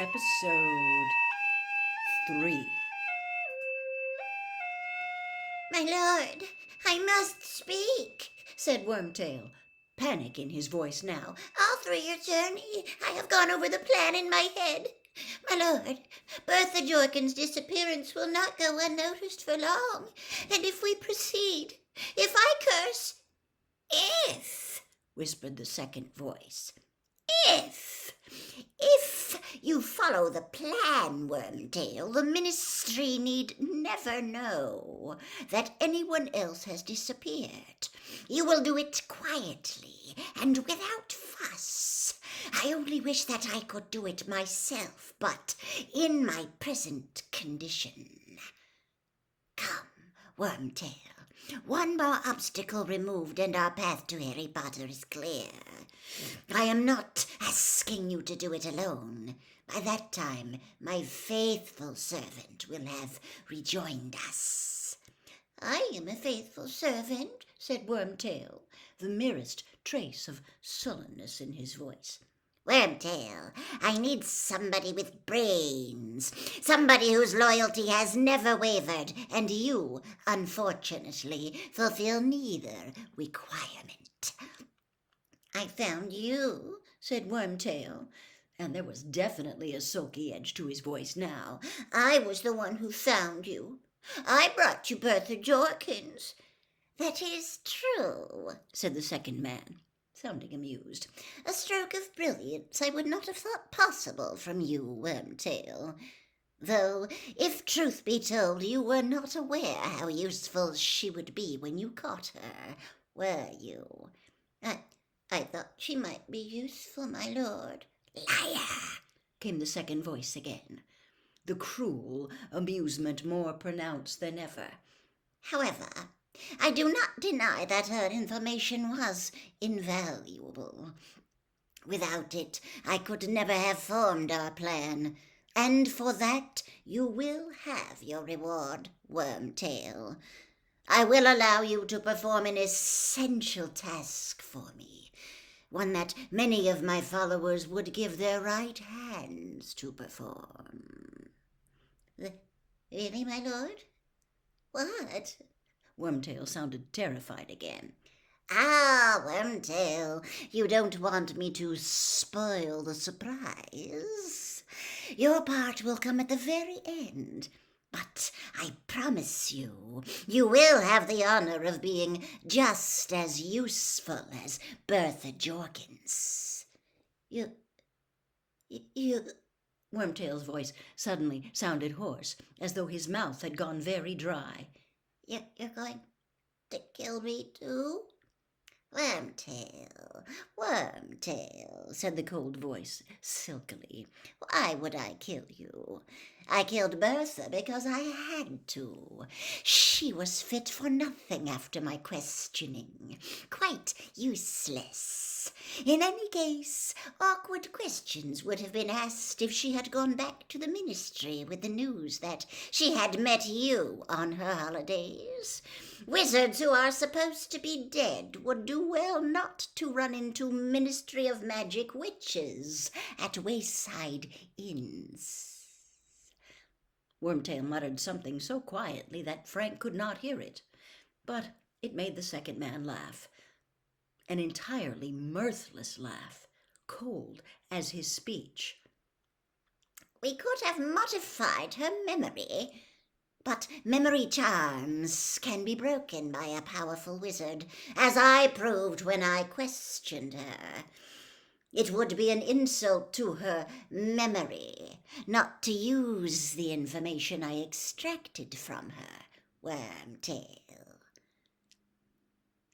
Episode 3. My lord, I must speak, said Wormtail, panic in his voice now. all through your journey I have gone over the plan in my head. My lord, Bertha Jorkin's disappearance will not go unnoticed for long, and if we proceed, if I curse, if, whispered the second voice. If you follow the plan, Wormtail, the ministry need never know that anyone else has disappeared. You will do it quietly and without fuss. I only wish that I could do it myself, but in my present condition. Come, Wormtail. One more obstacle removed and our path to Harry Potter is clear. I am not asking you to do it alone. By that time, my faithful servant will have rejoined us. I am a faithful servant, said Wormtail, the merest trace of sullenness in his voice. Wormtail, I need somebody with brains, somebody whose loyalty has never wavered, and you, unfortunately, fulfill neither requirement. I found you, said Wormtail, and there was definitely a sulky edge to his voice now. I was the one who found you. I brought you Bertha Jorkins. That is true, said the second man, sounding amused. A stroke of brilliance I would not have thought possible from you, Wormtail. Though, if truth be told, you were not aware how useful she would be when you caught her, were you? I thought she might be useful, my lord. Liar! Came the second voice again, the cruel amusement more pronounced than ever. However, I do not deny that her information was invaluable. Without it, I could never have formed our plan, and for that you will have your reward, Wormtail. I will allow you to perform an essential task for me, one that many of my followers would give their right hands to perform. Really, my lord? What? Wormtail sounded terrified again. Ah, Wormtail, you don't want me to spoil the surprise. Your part will come at the very end. But I promise you, you will have the honor of being just as useful as Bertha Jorkins. You... Wormtail's voice suddenly sounded hoarse, as though his mouth had gone very dry. You're going to kill me too? Wormtail, said the cold voice silkily. Why would I kill you? I killed Bertha because I had to. She was fit for nothing after my questioning. Quite useless. In any case, awkward questions would have been asked if she had gone back to the ministry with the news that she had met you on her holidays. Wizards who are supposed to be dead would do well not to run into Ministry of Magic witches at wayside inns. Wormtail muttered something so quietly that Frank could not hear it, but it made the second man laugh. An entirely mirthless laugh, cold as his speech. We could have modified her memory, but memory charms can be broken by a powerful wizard, as I proved when I questioned her. It would be an insult to her memory not to use the information I extracted from her, Wormtail.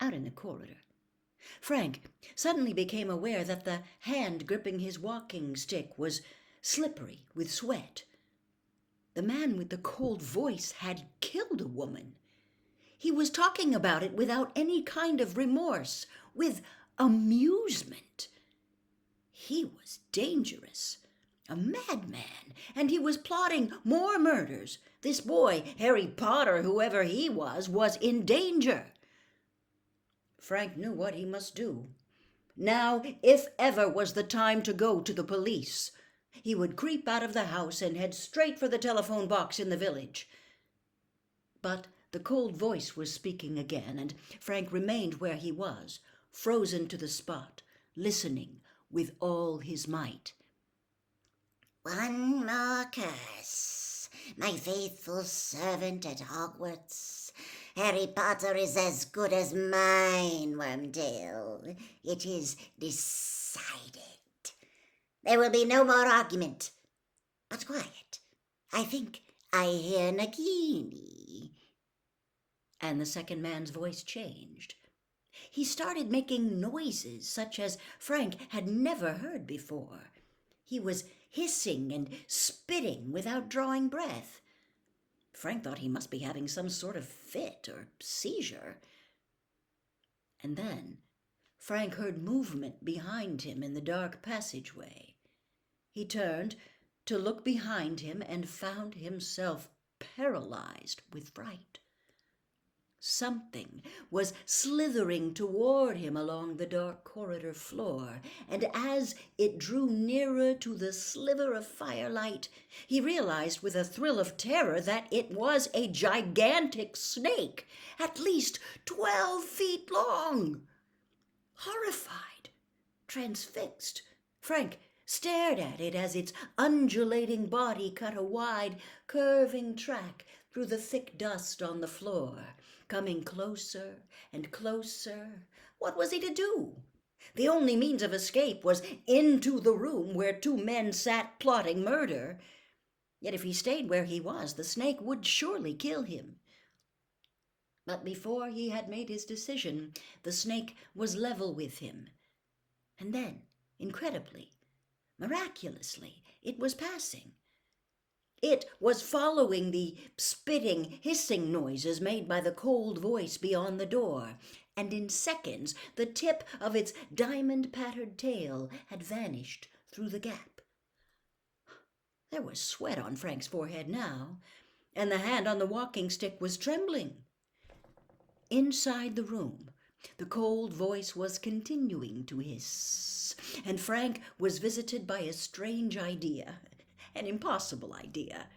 Out in the corridor, Frank suddenly became aware that the hand gripping his walking stick was slippery with sweat. The man with the cold voice had killed a woman. He was talking about it without any kind of remorse, with amusement. He was dangerous, a madman, and he was plotting more murders. This boy, Harry Potter, whoever he was in danger. Frank knew what he must do. Now, if ever, was the time to go to the police. He would creep out of the house and head straight for the telephone box in the village. But the cold voice was speaking again, and Frank remained where he was, frozen to the spot, listening with all his might. "One more curse, my faithful servant at Hogwarts. Harry Potter is as good as mine, Wormtail. It is decided. There will be no more argument. But quiet. I think I hear Nagini." And the second man's voice changed. He started making noises such as Frank had never heard before. He was hissing and spitting without drawing breath. Frank thought he must be having some sort of fit or seizure. And then Frank heard movement behind him in the dark passageway. He turned to look behind him and found himself paralyzed with fright. Something was slithering toward him along the dark corridor floor, and as it drew nearer to the sliver of firelight, he realized with a thrill of terror that it was a gigantic snake, at least 12 feet long. Horrified, transfixed, Frank stared at it as its undulating body cut a wide, curving track through the thick dust on the floor, coming closer and closer. What was he to do? The only means of escape was into the room where two men sat plotting murder. Yet if he stayed where he was, the snake would surely kill him. But before he had made his decision, the snake was level with him. And then, incredibly, miraculously, it was passing. It was following the spitting, hissing noises made by the cold voice beyond the door, and in seconds the tip of its diamond-patterned tail had vanished through the gap. There was sweat on Frank's forehead now, and the hand on the walking stick was trembling. Inside the room, the cold voice was continuing to hiss, and Frank was visited by a strange idea. An impossible idea.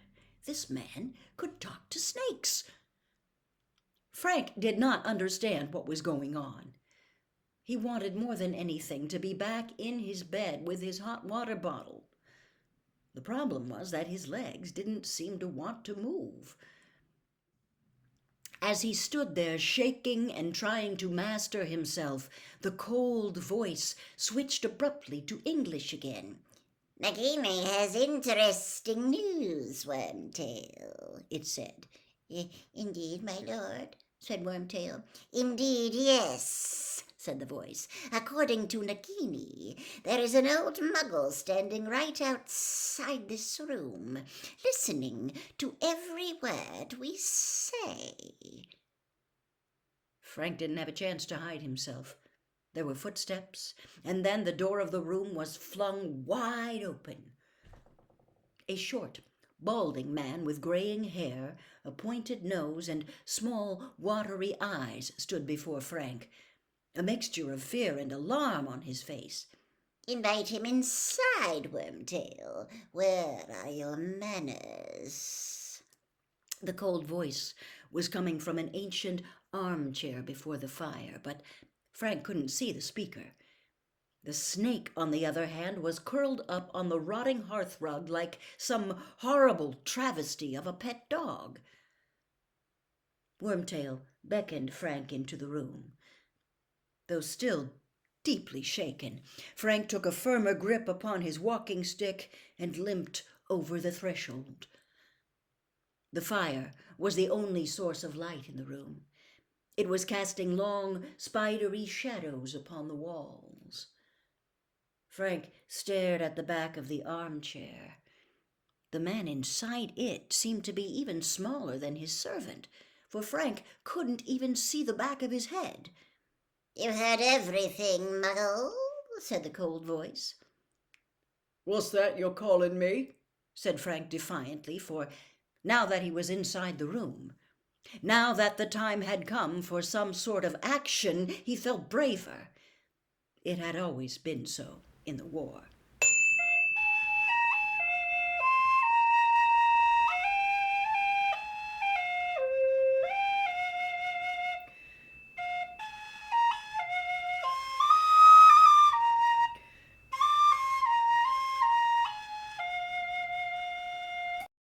This man could talk to snakes. Frank did not understand what was going on. He wanted more than anything to be back in his bed with his hot water bottle. The problem was that his legs didn't seem to want to move. As he stood there shaking and trying to master himself, the cold voice switched abruptly to English again. "Nagini has interesting news, Wormtail," it said. "Indeed, my lord," said Wormtail. "Indeed, yes," said the voice. "According to Nagini, there is an old muggle standing right outside this room, listening to every word we say." Frank didn't have a chance to hide himself. There were footsteps, and then the door of the room was flung wide open. A short, balding man with graying hair, a pointed nose, and small, watery eyes stood before Frank, a mixture of fear and alarm on his face. "Invite him inside, Wormtail. Where are your manners?" The cold voice was coming from an ancient armchair before the fire, but Frank couldn't see the speaker. The snake, on the other hand, was curled up on the rotting hearthrug like some horrible travesty of a pet dog. Wormtail beckoned Frank into the room. Though still deeply shaken, Frank took a firmer grip upon his walking stick and limped over the threshold. The fire was the only source of light in the room. It was casting long, spidery shadows upon the walls. Frank stared at the back of the armchair. The man inside it seemed to be even smaller than his servant, for Frank couldn't even see the back of his head. "You heard everything, Muggle," said the cold voice. "What's that you're calling me?" said Frank defiantly, for now that he was inside the room, now that the time had come for some sort of action, he felt braver. It had always been so in the war.